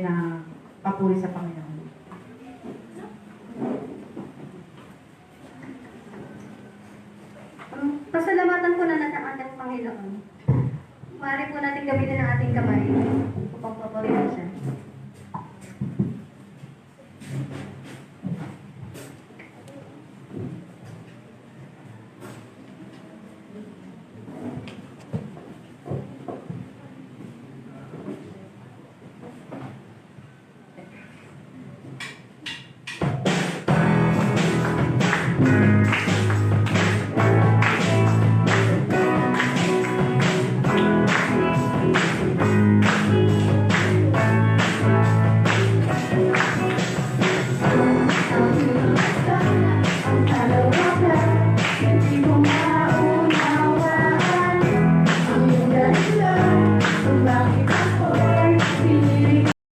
na papuri sa Panginoon. Pasalamatan ko na ang ating Panginoon. Maaari po natin gamitin ang ating kamay upang papurihan siya.